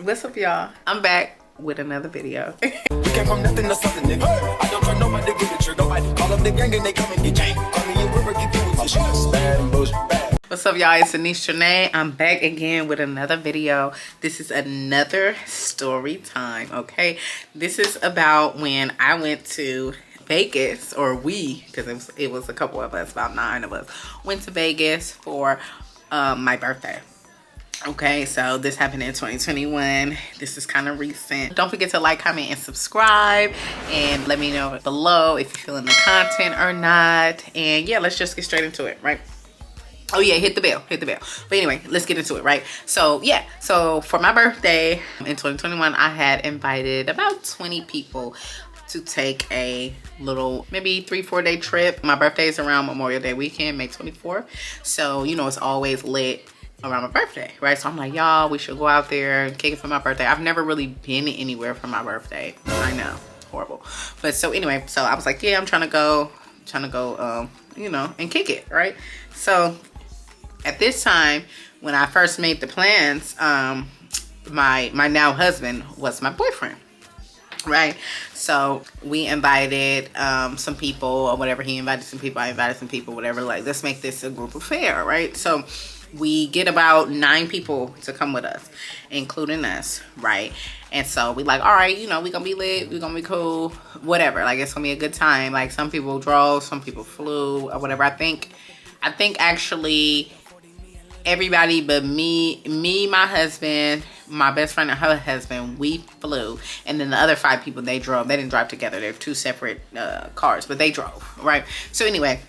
What's up, y'all? I'm back with another video. We came from nothing to something, nigga. I don't trust nobody with the trick. Nobody call up the gang and they come and get gang. Call me a river, give you with shit. Bad and bullshit, bad. What's up, y'all? It's Anaise Tranee. I'm back again with another video. This is another story time, okay? This is about when I went to Vegas, or we, because it was a couple of us, about 9 of us, went to Vegas for my birthday. Okay, so this happened in 2021. This is kind of recent. Don't forget to like, comment, and subscribe, and let me know below if you're feeling the content or not. And yeah, let's just get straight into it, right? Oh yeah, hit the bell. But anyway, let's get into it, right? So yeah, so for my birthday in 2021, I had invited about 20 people to take a little, maybe 3-4 day trip. My birthday is around Memorial Day weekend, May 24th. So, you know, it's always lit around my birthday, right? So I'm like, y'all, we should go out there and kick it for my birthday. I've never really been anywhere for my birthday. I know, horrible. But so anyway, so I was like, yeah, I'm trying to go, you know, and kick it, right? So at this time, when I first made the plans, my now husband was my boyfriend, right? So we invited some people or whatever. He invited some people, I invited some people, whatever. Like, let's make this a group affair, right? So we get about 9 people to come with us, including us, right? And so we like, all right, you know, we gonna be lit, we gonna be cool, whatever. Like, it's gonna be a good time. Like, some people drove, some people flew, or whatever. I think actually everybody but me, my husband, my best friend and her husband, we flew. And then the other 5 people, they drove. They didn't drive together. They're 2 separate cars, but they drove, right? So anyway,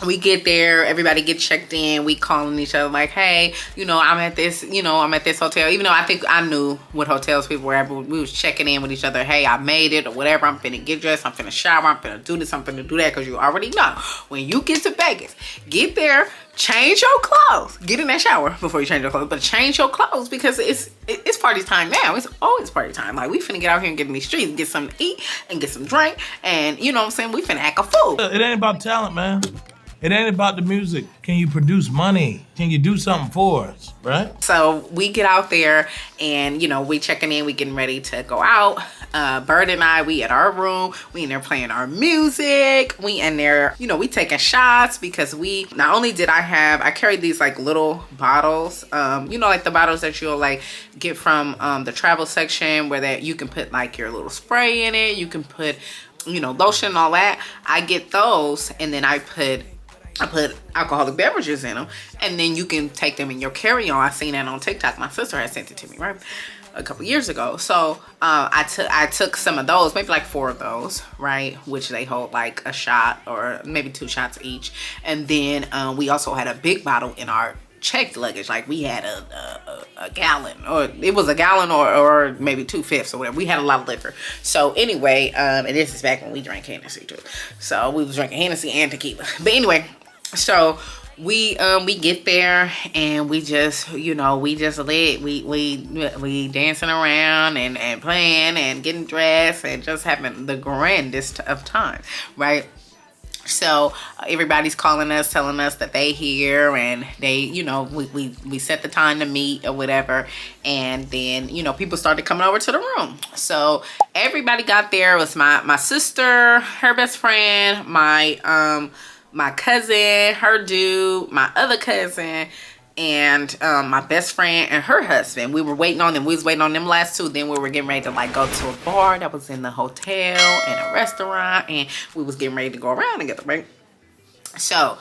we get there, everybody get checked in, we calling each other like, hey, you know, I'm at this hotel. Even though I think I knew what hotels people were at, but we was checking in with each other. Hey, I made it, or whatever. I'm finna get dressed, I'm finna shower, I'm finna do this, I'm finna do that. Because you already know, when you get to Vegas, get there, change your clothes, get in that shower before you change your clothes, but change your clothes, because it's party time now. It's always party time. Like, we finna get out here and get in these streets, get something to eat and get some drink, and you know what I'm saying, we finna act a fool. It ain't about talent, man. It ain't about the music. Can you produce money? Can you do something for us, right? So we get out there and, you know, we checking in, we getting ready to go out. Bird and I, we at our room, we in there playing our music. We in there, you know, we taking shots, because we, not only did I carried these like little bottles, you know, like the bottles that you'll like get from the travel section, where that you can put like your little spray in it. You can put, you know, lotion and all that. I get those, and then I put alcoholic beverages in them, and then you can take them in your carry-on. I seen that on TikTok. My sister had sent it to me, right, a couple years ago. So I took some of those, maybe like 4 of those, right, which they hold like a shot or maybe 2 shots each. And then we also had a big bottle in our checked luggage. Like, we had a gallon, or it was a gallon or maybe 2/5 or whatever. We had a lot of liquor. So anyway, and this is back when we drank Hennessy too. So we was drinking Hennessy and tequila. But anyway, so we get there and we just, you know, we just lit. We dancing around and playing and getting dressed and just having the grandest of time, right? So everybody's calling us, telling us that they here, and they, you know, we set the time to meet or whatever. And then, you know, people started coming over to the room. So everybody got there. It was my sister, her best friend, my cousin, her dude, my other cousin, and my best friend and her husband. We were waiting on them. We was waiting on them last 2. Then we were getting ready to like go to a bar that was in the hotel and a restaurant, and we was getting ready to go around together, right? So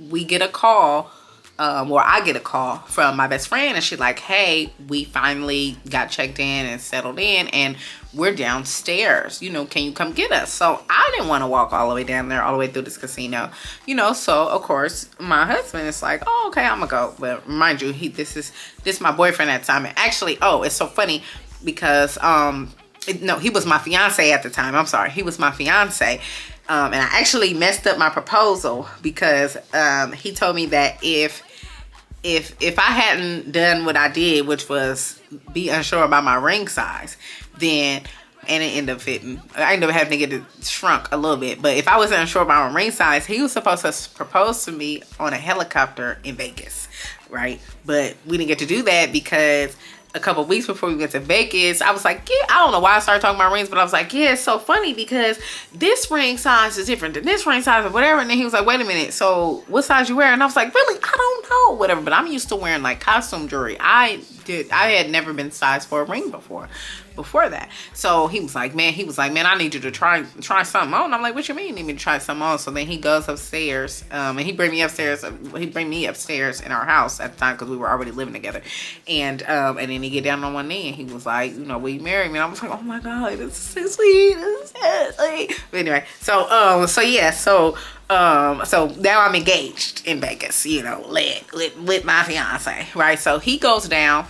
we get a call, I get a call from my best friend, and she's like, hey, we finally got checked in and settled in, and we're downstairs, you know, can you come get us? So I didn't want to walk all the way down there, all the way through this casino, you know. So of course my husband is like, oh, okay, I'm gonna go. But mind you, this is my boyfriend at the time. And actually, oh, it's so funny, because no, he was my fiance at the time. I'm sorry, he was my fiance. And I actually messed up my proposal, because he told me that if I hadn't done what I did, which was be unsure about my ring size, then, and it ended up fitting, I ended up having to get it shrunk a little bit. But if I wasn't unsure about my ring size, he was supposed to propose to me on a helicopter in Vegas, right? But we didn't get to do that because a couple weeks before we went to Vegas, I was like, yeah, I don't know why I started talking about rings, but I was like, yeah, it's so funny because this ring size is different than this ring size or whatever. And then he was like, wait a minute, so what size you wear? And I was like, really? I don't know, whatever. But I'm used to wearing like costume jewelry. I had never been sized for a ring before that. So he was like, man, I need you to try something on. I'm like, what you mean you need me to try something on? So then he goes upstairs, and he bring me upstairs in our house at the time because we were already living together. And then he get down on one knee and he was like, you know, will you marry me? And I was like, oh my God, this is so sweet. This is so sweet. But anyway, so now I'm engaged in Vegas, you know, with my fiance, right? So he goes down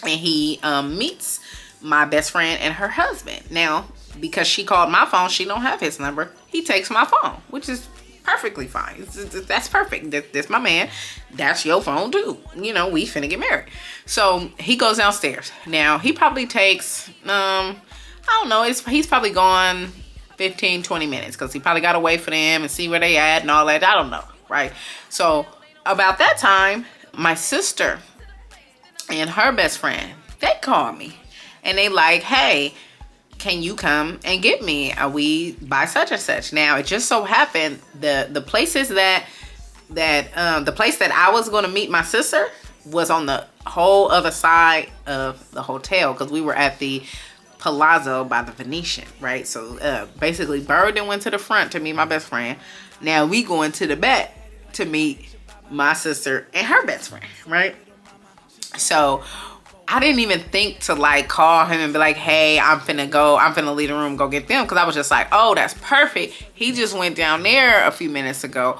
and he meets my best friend and her husband. Now, because she called my phone, she don't have his number. He takes my phone, which is perfectly fine. That's perfect. That's my man. That's your phone too. You know, we finna get married. So he goes downstairs. Now, he probably takes, I don't know, he's probably gone 15, 20 minutes because he probably got to wait for them and see where they at and all that. I don't know, right? So about that time, my sister and her best friend, they called me. And they like, hey, can you come and get me? Are we by such and such? Now, it just so happened the places the place that I was going to meet my sister was on the whole other side of the hotel because we were at the Palazzo by the Venetian, right? So basically, Bird went to the front to meet my best friend. Now we going to the back to meet my sister and her best friend, right? So I didn't even think to like call him and be like, hey, I'm finna leave the room, go get them. Cause I was just like, oh, that's perfect. He just went down there a few minutes ago.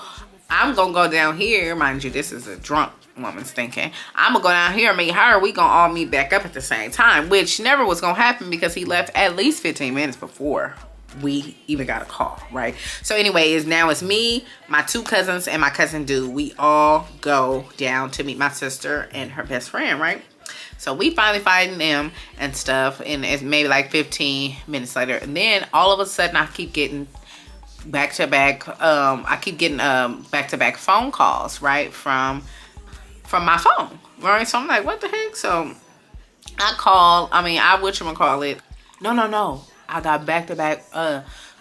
I'm gonna go down here. Mind you, this is a drunk woman's thinking. I'm gonna go down here and meet her. We gonna all meet back up at the same time, which never was gonna happen because he left at least 15 minutes before we even got a call, right? So anyway, now it's me, my two cousins, and my cousin Dude. We all go down to meet my sister and her best friend, right? So we finally find them and stuff, and it's maybe like 15 minutes later. And then all of a sudden I keep getting back-to-back phone calls, right? From my phone, right? So I'm like, what the heck? So I whatchamacallit. No. I got back-to-back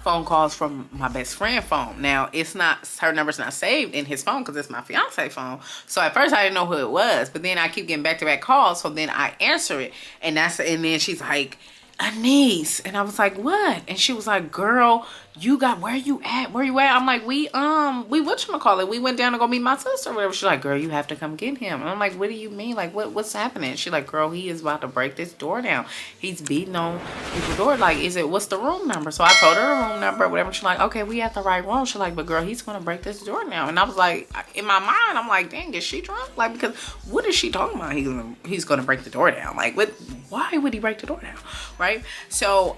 phone calls from my best friend phone. Now, her number's not saved in his phone because it's my fiance phone. So at first I didn't know who it was, but then I keep getting back-to-back calls. So then I answer it, and then she's like, Anaise. And I was like, what? And she was like, girl, where you at? I'm like, we whatchamacallit, we went down to go meet my sister or whatever. She's like, girl, you have to come get him. And I'm like, what do you mean? Like, what's happening? She's like, girl, he is about to break this door down. He's beating on the door. Like, what's the room number? So I told her the room number, whatever. She's like, okay, we at the right room. She's like, but girl, he's gonna break this door down. And I was like, in my mind, I'm like, dang, is she drunk? Like, because what is she talking about? He's gonna break the door down. Like, why would he break the door down? Right? So,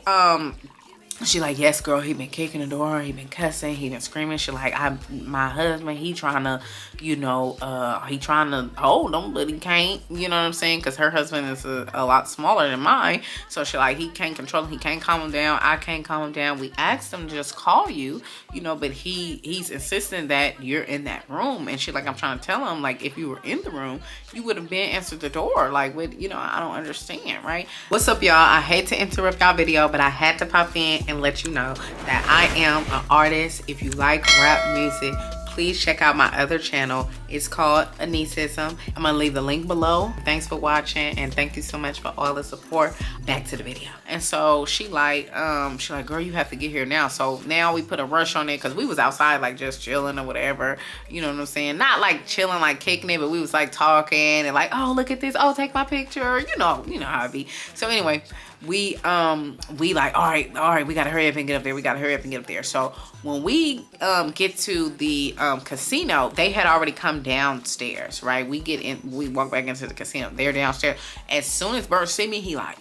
she like, yes, girl, he been kicking the door, he been cussing, he been screaming. She like, my husband, he trying to, he trying to hold him, but he can't, you know what I'm saying? Because her husband is a lot smaller than mine. So she like, he can't control him, he can't calm him down, I can't calm him down. We asked him to just call you, but he's insisting that you're in that room. And she like, I'm trying to tell him, like, if you were in the room, you would have been answered the door. Like, I don't understand, right? What's up, y'all? I hate to interrupt y'all video, but I had to pop in and let you know that I am an artist. If you like rap music, please check out my other channel. It's called Anaisism. I'm gonna leave the link below. Thanks for watching, and thank you so much for all the support. Back to the video. And so she like, girl, you have to get here now. So now we put a rush on it because we was outside like just chilling or whatever. You know what I'm saying? Not like chilling, like kicking it, but we was like talking and like, oh, look at this. Oh, take my picture. You know how it be. So anyway, we like, all right, we gotta hurry up and get up there. So when we get to the casino, they had already come downstairs, right? We walk back into the casino, they're downstairs. As soon as Bert see me, he like,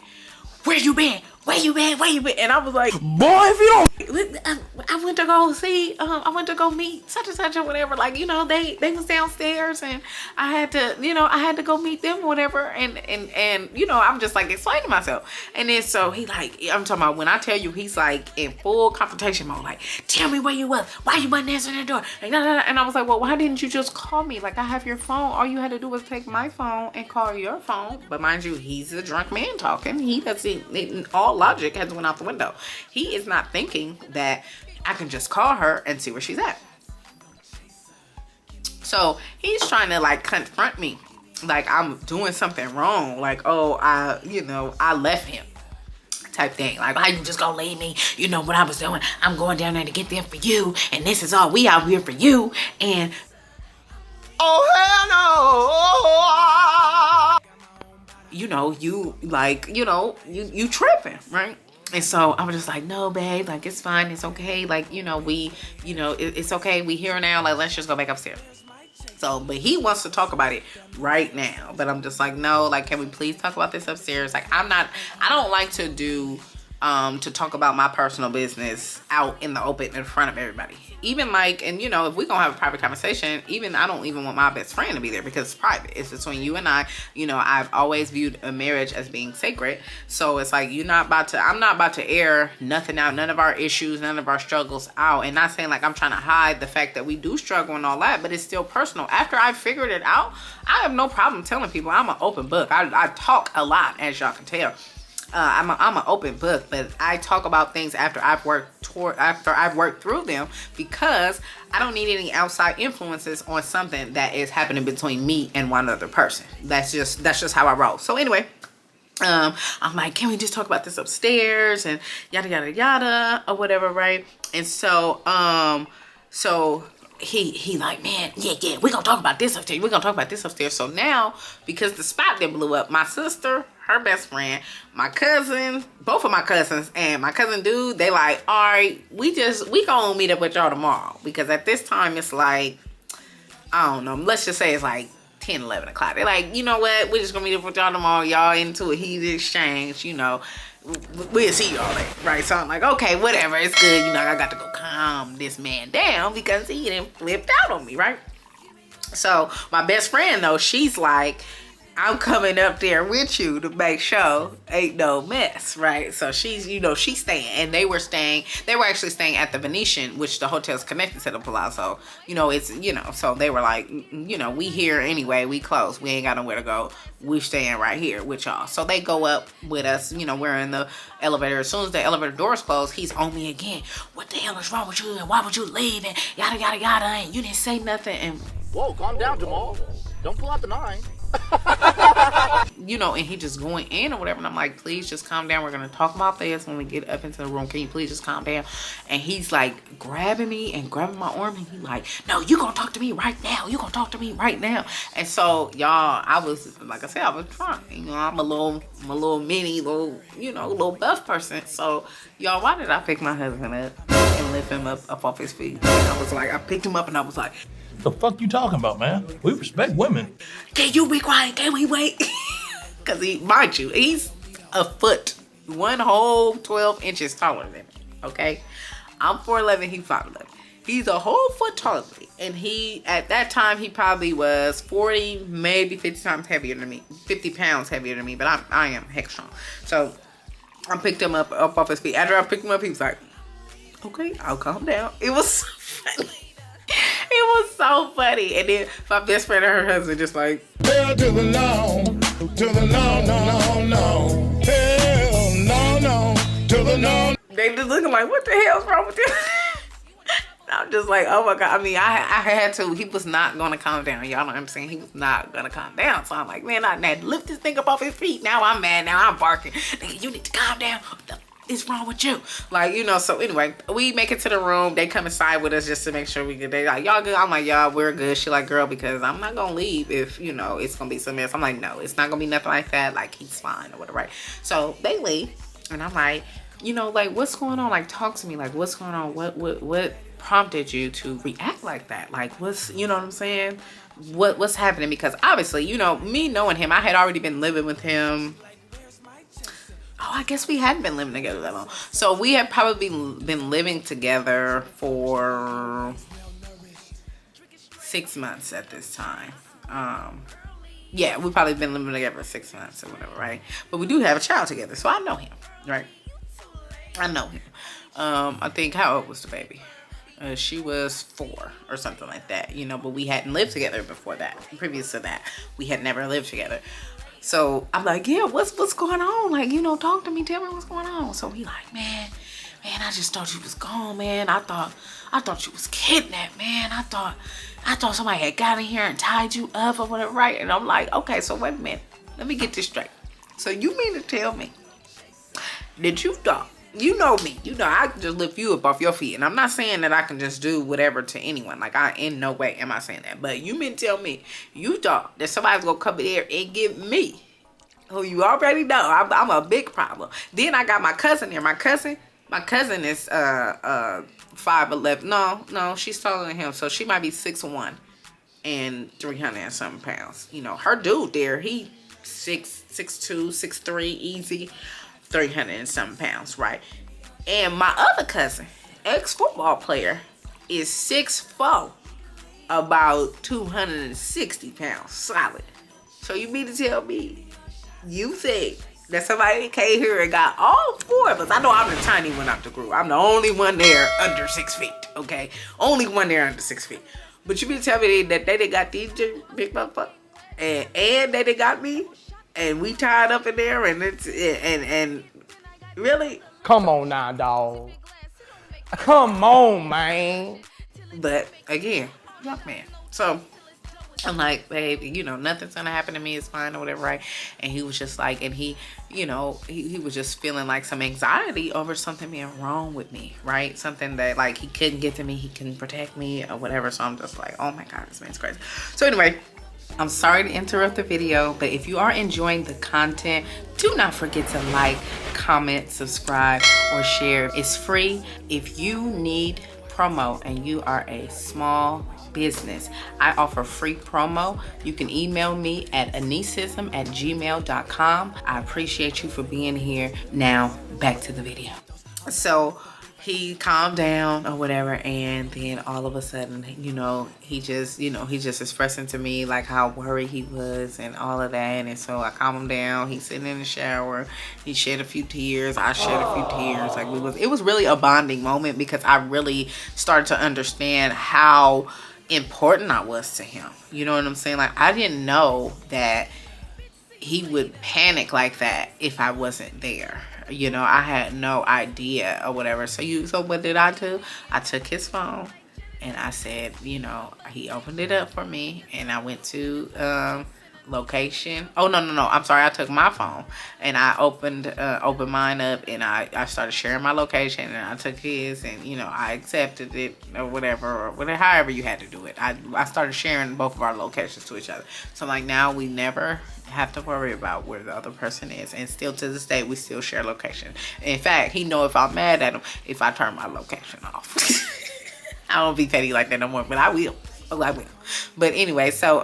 where you been? where you been? Where you been? And I was like, Boy, if you don't. I went to go see, I went to go meet such and such or whatever. Like, you know, they was downstairs and I had to, you know, I had to go meet them or whatever. And you know, I'm just like explaining myself. And then so he like, I'm talking about when I tell you, he's like in full confrontation mode. Like, tell me where you was. Why you wasn't answering the door? And I was like, well, why didn't you just call me? Like, I have your phone. All you had to do was take my phone and call your phone. But mind you, he's a drunk man talking. He doesn't, all logic has went out the window. He is not thinking that I can just call her and see where she's at. So he's trying to like confront me like I'm doing something wrong. Like, oh, I left him type thing. Like, why you just gonna leave me? You know what I was doing? I'm going down there to get them for you. And this is all we out here for you. And oh, hell no. You know, you tripping, right? And so I was just like, no, babe, like, it's fine. It's okay. Like, you know, it's okay. We here now. Like, let's just go back upstairs. So, but he wants to talk about it right now. But I'm just like, no, like, can we please talk about this upstairs? Like, I don't like to do, to talk about my personal business out in the open in front of everybody. Even like, and you know, if we're gonna have a private conversation, I don't even want my best friend to be there because it's private. It's between you and I. You know, I've always viewed a marriage as being sacred. So it's like, I'm not about to air nothing out, none of our issues, none of our struggles out. And not saying like I'm trying to hide the fact that we do struggle and all that, but it's still personal. After I figured it out, I have no problem telling people. I'm an open book. I talk a lot, as y'all can tell. I'm an open book, but I talk about things after I've worked through them, because I don't need any outside influences on something that is happening between me and one other person. That's just how I roll. So anyway, I'm like, can we just talk about this upstairs and yada yada yada or whatever, right? And so he like, man, yeah, we're gonna talk about this upstairs. We're gonna talk about this upstairs. So now, because the spot that blew up, my sister, her best friend, my cousin, both of my cousins, and my cousin dude, they like, all right, we gonna meet up with y'all tomorrow. Because at this time, it's like, I don't know, let's just say it's like 10, 11 o'clock. They're like, you know what, we're just gonna meet up with y'all tomorrow. Y'all into a heated exchange, you know. We'll see y'all later, right? So I'm like, okay, whatever, it's good. You know, I got to go calm this man down because he done flipped out on me, right? So my best friend, though, she's like, I'm coming up there with you to make sure ain't no mess, right? So she's staying, and they were actually staying at the Venetian, which the hotel's connected to the Palazzo. You know, it's, you know, so they were like, you know, we here anyway, we close, we ain't got nowhere to go, we staying right here with y'all. So they go up with us, you know, we're in the elevator. As soon as the elevator doors close, he's on me again. What the hell is wrong with you, and why would you leave, and yada yada yada, and you didn't say nothing. And whoa, calm down, Jamal. Don't pull out the 9. You know, and he just going in or whatever, and I'm like, please just calm down, we're gonna talk about this when we get up into the room, can you please just calm down? And he's like grabbing me and grabbing my arm, and he like, no, you gonna talk to me right now, and so y'all, I was, like I said, I was drunk, you know, I'm a little buff person. So y'all, why did I pick my husband up and lift him up off his feet? And I was like, I picked him up and I was like, The fuck you talking about, man? We respect women. Can you be quiet? Can we wait? Because mind you, he's a foot, one whole 12 inches taller than me, okay? I'm 4'11", he's 5'11". He's a whole foot taller than me. And he, at that time, he probably was 40, maybe 50 times heavier than me. 50 pounds heavier than me, but I am heck strong. So I picked him up off his feet. After I picked him up, he was like, okay, I'll calm down. It was so funny. It was so funny. And then my best friend and her husband just like, hell to the no, no. Hell no, to the no. They just looking like, what the hell's wrong with you? I'm just like, oh my God. I mean, I had to. He was not going to calm down. Y'all know what I'm saying? He was not going to calm down. So I'm like, man, I had to lift this thing up off his feet. Now I'm mad. Now I'm barking. Nigga, you need to calm down. What the is wrong with you? Like, you know, so anyway, we make it to the room. They come inside with us just to make sure we good. They like, y'all good? I'm like, y'all, we're good. She like, girl, because I'm not going to leave if, you know, it's going to be some mess. I'm like, no, it's not going to be nothing like that. Like, he's fine or whatever, right? So they leave. And I'm like, you know, like, what's going on? Like, talk to me. Like, what's going on? What prompted you to react like that? Like, what's, you know what I'm saying? What's happening? Because obviously, you know, me knowing him, I had already been living with him. Oh, I guess we hadn't been living together that long. So we had probably been living together for 6 months at this time. Yeah, we've probably been living together for 6 months or whatever, right? But we do have a child together, so I know him, right? I know him. I think, how old was the baby? She was 4 or something like that, you know, but we hadn't lived together before that. Previous to that, we had never lived together. So I'm like, yeah, what's going on? Like, you know, talk to me, tell me what's going on. So he like, man, I just thought you was gone, man. I thought you was kidnapped, man. I thought somebody had got in here and tied you up or whatever, right? And I'm like, okay, so wait a minute. Let me get this straight. So you mean to tell me that you thought, you know me, you know I can just lift you up off your feet, and I'm not saying that I can just do whatever to anyone. Like, I in no way am I saying that, but you mean to tell me you thought that somebody's gonna come in here and get me, who you already know I'm a big problem. Then I got my cousin here. My cousin is 5'11". No, she's taller than him, so she might be 6'1" and 300 and something pounds. You know, her dude there, he 6'2", 6'3", easy. 300 and something pounds, right? And my other cousin, ex-football player, is 6'4", about 260 pounds, solid. So you mean to tell me you think that somebody came here and got all 4 of us? I know I'm the tiny one out the group. I'm the only one there under 6 feet, okay? Only one there under 6 feet. But you mean to tell me that they got these two big motherfuckers, and they got me? And we tied up in there, and and really? Come on now, dog. Come on, man. But again, young man. So I'm like, babe, you know, nothing's gonna happen to me. It's fine or whatever, right? And he was just like, and he, you know, he was just feeling like some anxiety over something being wrong with me, right? Something that like he couldn't get to me, he couldn't protect me or whatever. So I'm just like, oh my God, this man's crazy. So anyway, I'm sorry to interrupt the video, but if you are enjoying the content, do not forget to like, comment, subscribe, or share. It's free. If you need promo and you are a small business, I offer free promo. You can email me at aniseism@gmail.com. I appreciate you for being here. Now, back to the video. So he calmed down or whatever, and then all of a sudden, you know, he's just expressing to me like how worried he was and all of that. And so I calmed him down. He's sitting in the shower. He shed a few tears. I shed a few tears. Like, it was really a bonding moment, because I really started to understand how important I was to him. You know what I'm saying? Like, I didn't know that he would panic like that if I wasn't there. You know, I had no idea or whatever. So what did I do? I took his phone and I said, you know, he opened it up for me, and I went to location. Oh, no. I'm sorry. I took my phone and I opened mine up, and I started sharing my location, and I took his, and, you know, I accepted it or whatever, however you had to do it. I started sharing both of our locations to each other. So like, now we never have to worry about where the other person is, and still to this day we still share location. In fact, he know if I'm mad at him if I turn my location off. I don't be petty like that no more, but I will. Oh, I will. But anyway, so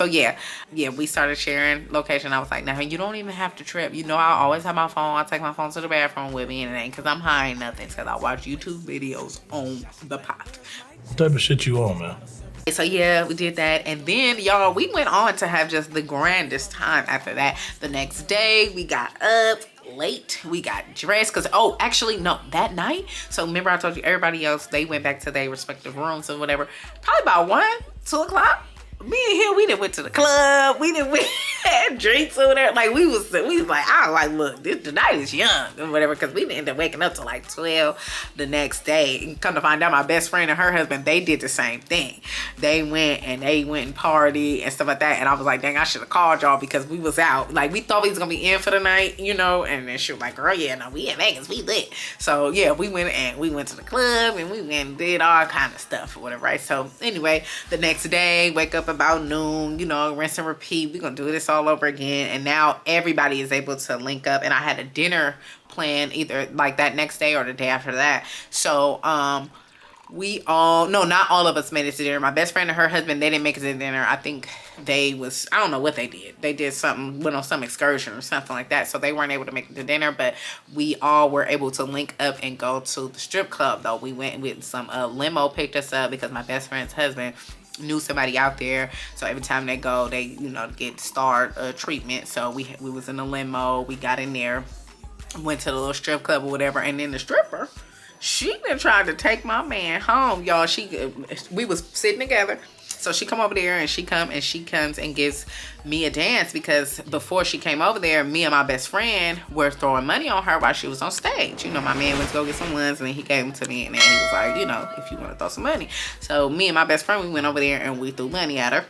yeah, we started sharing location. I was like, now you don't even have to trip. You know, I always have my phone. I take my phone to the bathroom with me, and it ain't because I'm high or nothing. Because I watch YouTube videos on the pot. What type of shit you on, man? So yeah, we did that, and then y'all, we went on to have just the grandest time after that. The next day, we got up late, we got dressed, because that night, so remember I told you everybody else, they went back to their respective rooms or whatever, probably about 1, 2 o'clock. Me and him, we done went to the club, we done went had drinks over there. Like, we was like, I was like, look, the night is young or whatever, because we didn't end up waking up till like 12 the next day. And come to find out, my best friend and her husband, they did the same thing. They went and partied and stuff like that. And I was like, dang, I should have called y'all, because we was out. Like, we thought we was gonna be in for the night, you know. And then she was like, girl, yeah, no, we in Vegas, we lit. So yeah, we went to the club, and we went and did all kind of stuff or whatever, right? So anyway, the next day, wake up about noon, you know, rinse and repeat. We're gonna do this all over again. And now everybody is able to link up, and I had a dinner plan either like that next day or the day after that. So not all of us made it to dinner. My best friend and her husband, they didn't make it to dinner. I think I don't know what they did. They did went on some excursion or something like that. So they weren't able to make it to dinner, but we all were able to link up and go to the strip club though. We went with some limo picked us up because my best friend's husband knew somebody out there. So every time they go, they, get treatment. So we was in a limo. We got in there, went to the little strip club or whatever. And then the stripper, she been trying to take my man home, y'all. We was sitting together. So she come over there and she comes and gives me a dance because before she came over there, me and my best friend were throwing money on her while she was on stage. My man went to go get some ones and then he gave them to me and then he was like, if you want to throw some money. So me and my best friend, we went over there and we threw money at her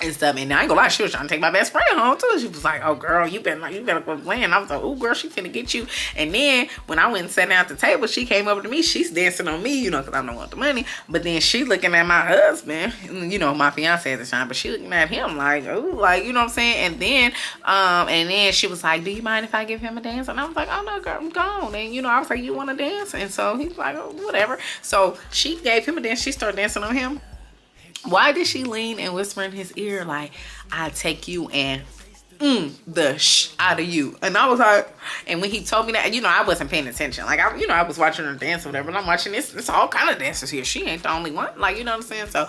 and stuff. And I ain't gonna lie, she was trying to take my best friend home too. She was like, "Oh girl, you better quit playing." I was like, "Oh girl, she finna get you." And then when I went and sat down at the table, she came over to me. She's dancing on me, because I don't want the money. But then she looking at my husband, my fiance at the time. But she looking at him like, "Oh, like you know what I'm saying." And then she was like, "Do you mind if I give him a dance?" And I was like, "Oh no, girl, I'm gone." And I was like, "You want to dance?" And so he's like, "Oh, whatever." So she gave him a dance. She started dancing on him. Why did she lean and whisper in his ear like, "I take you and the out of you"? And I was like, and when he told me that, I wasn't paying attention. Like I was watching her dance or whatever, and I'm watching this. It's all kind of dancers here. She ain't the only one. Like you know what I'm saying? So,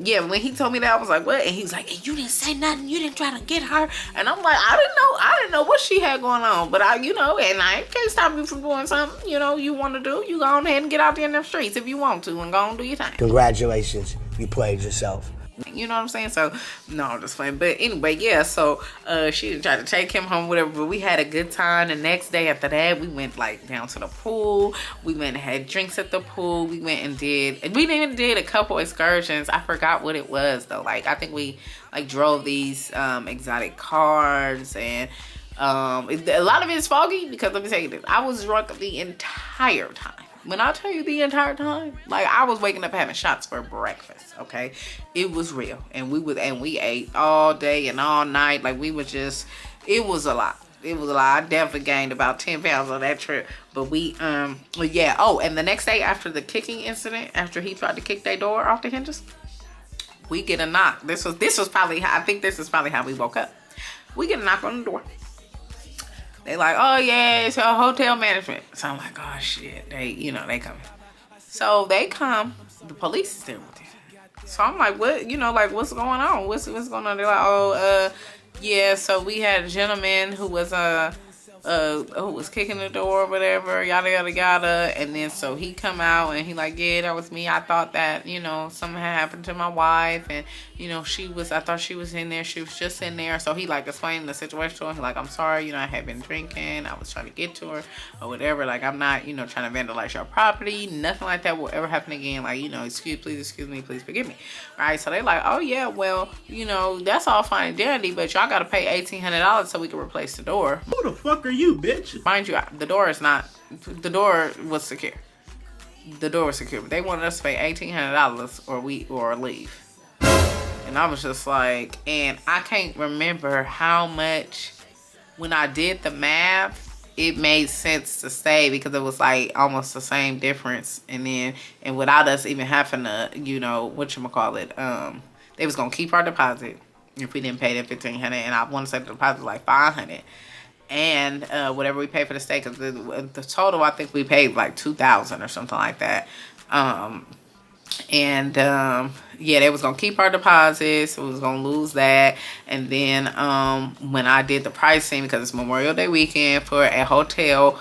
yeah. When he told me that, I was like, "What?" And he was like, "And you didn't say nothing. You didn't try to get her." And I'm like, I didn't know what she had going on. But and I can't stop you from doing something. You want to do. You go on ahead and get out there in the streets if you want to, and go on and do your thing. Congratulations, you played yourself. You know what I'm saying? So, no, I'm just playing. But anyway, yeah, so she tried to take him home, whatever. But we had a good time. The next day after that, we went, down to the pool. We went and had drinks at the pool. We went and did a couple excursions. I forgot what it was, though. I think we, drove these exotic cars. And a lot of it is foggy because, let me tell you this, I was drunk the entire time. When I tell you the entire time, I was waking up having shots for breakfast, okay? It was real. And we ate all day and all night. It was a lot. It was a lot. I definitely gained about 10 pounds on that trip. But yeah. Oh, and the next day after the kicking incident, after he tried to kick their door off the hinges, we get a knock. This was probably how we woke up. We get a knock on the door. They like, "Oh yeah, it's a hotel management." So I'm like, "Oh shit, they coming." So they come, the police is there with them. So I'm like, "What? What's going on? What's going on?" They're like, "Oh, yeah. So we had a gentleman who was kicking the door or whatever, yada yada yada." And then so he come out and he like, "Yeah, that was me. I thought that something had happened to my wife, and I thought she was in there. She was just in there." So he explained the situation to her. He like, "I'm sorry, I had been drinking. I was trying to get to her or whatever. I'm not trying to vandalize your property. Nothing like that will ever happen again. Excuse me, please forgive me." All right. So they like, "Oh yeah, well, that's all fine and dandy, but y'all got to pay $1,800 so we can replace the door." Who the fuck are you, bitch? Mind you, the door was secure. The door was secure, but they wanted us to pay $1,800 or leave. And I was just like, and I can't remember how much. When I did the math, it made sense to stay because it was almost the same difference. And without us even having to, they was gonna keep our deposit if we didn't pay that $1,500, and I want to say the deposit was $500. And whatever we paid for the stay, because the total, I think we paid $2,000 or something like that. Yeah, they was gonna keep our deposits, so we was gonna lose that. And then when I did the pricing, because it's Memorial Day weekend for a hotel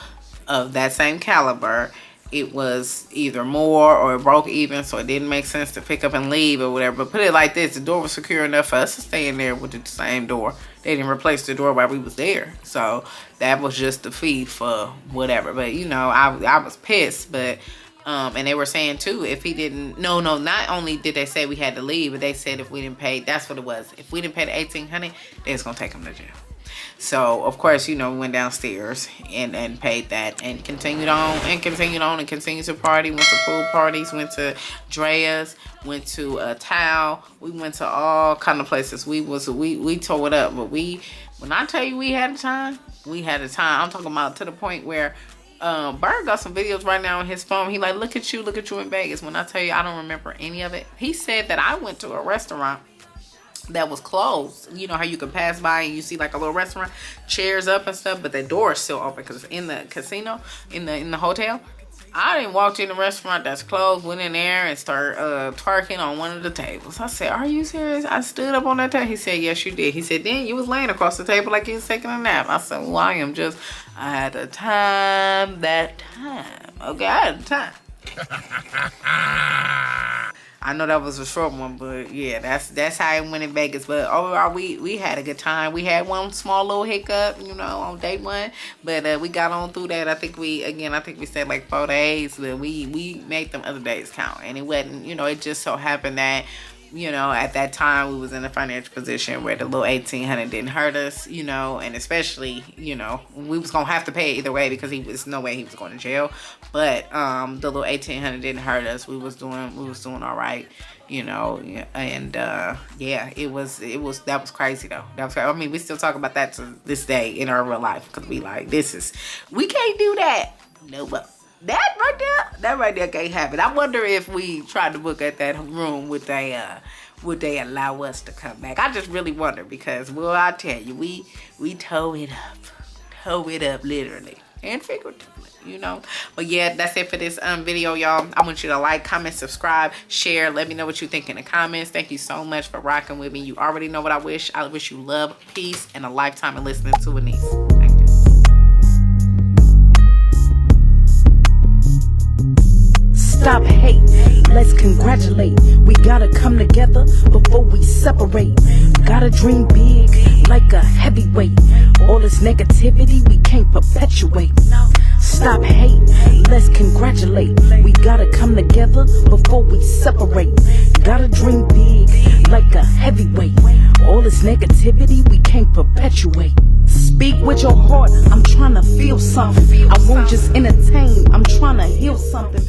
of that same caliber, it was either more or it broke even, so it didn't make sense to pick up and leave or whatever. But put it like this, the door was secure enough for us to stay in there with the same door. They didn't replace the door while we was there, so that was just the fee for whatever. But I was pissed. But and they were saying too, if he didn't, not only did they say we had to leave, but they said if we didn't pay, that's what it was, if we didn't pay the $1,800, they was gonna take him to jail. So of course, we went downstairs and paid that and continued on and continued to party. Went to pool parties, went to Drea's, went to Tao. We went to all kind of places. We tore it up. But when I tell you we had a time, I'm talking about to the point where Bird got some videos right now on his phone. He like, look at you in Vegas. When I tell you I don't remember any of it. He said that I went to a restaurant that was closed. You know how you can pass by and you see like a little restaurant, chairs up and stuff, but the door is still open because it's in the casino, in the hotel. I didn't walk in the restaurant that's closed, went in there and start twerking on one of the tables. I said, are you serious? I stood up on that table. He said, yes, you did. He said, then you was laying across the table like you was taking a nap. I said, well, I had the time that time. Okay, I had the time. I know that was a short one, but yeah, that's how it went in Vegas. But overall, we had a good time. We had one small little hiccup, you know, on day one, but we got on through that. I think we stayed like 4 days, but we made them other days count. And it wasn't, you know, it just so happened that, you know, at that time we was in a financial position where the little $1,800 didn't hurt us, you know, and especially, you know, we was gonna have to pay it either way because there's no way he was going to jail. But the little $1,800 didn't hurt us. We was doing all right, you know, and yeah, that was crazy though. That was crazy. I mean, we still talk about that to this day in our real life because we like, we can't do that. No, but that right there can't happen. I wonder if we tried to book at that room, would they allow us to come back? I just really wonder because, well, I tell you, we tow it up literally and figuratively, you know. But yeah, that's it for this video, y'all. I want you to like, comment, subscribe, share. Let me know what you think in the comments. Thank you so much for rocking with me. You already know what I wish. I wish you love, peace, and a lifetime of listening to Anaise. Thank you. Stop hate, let's congratulate. We gotta come together before we separate. Gotta dream big like a heavyweight. All this negativity we can't perpetuate. Stop hate, let's congratulate. We gotta come together before we separate. Gotta dream big like a heavyweight. All this negativity we can't perpetuate. Speak with your heart, I'm trying to feel something. I won't just entertain, I'm trying to heal something.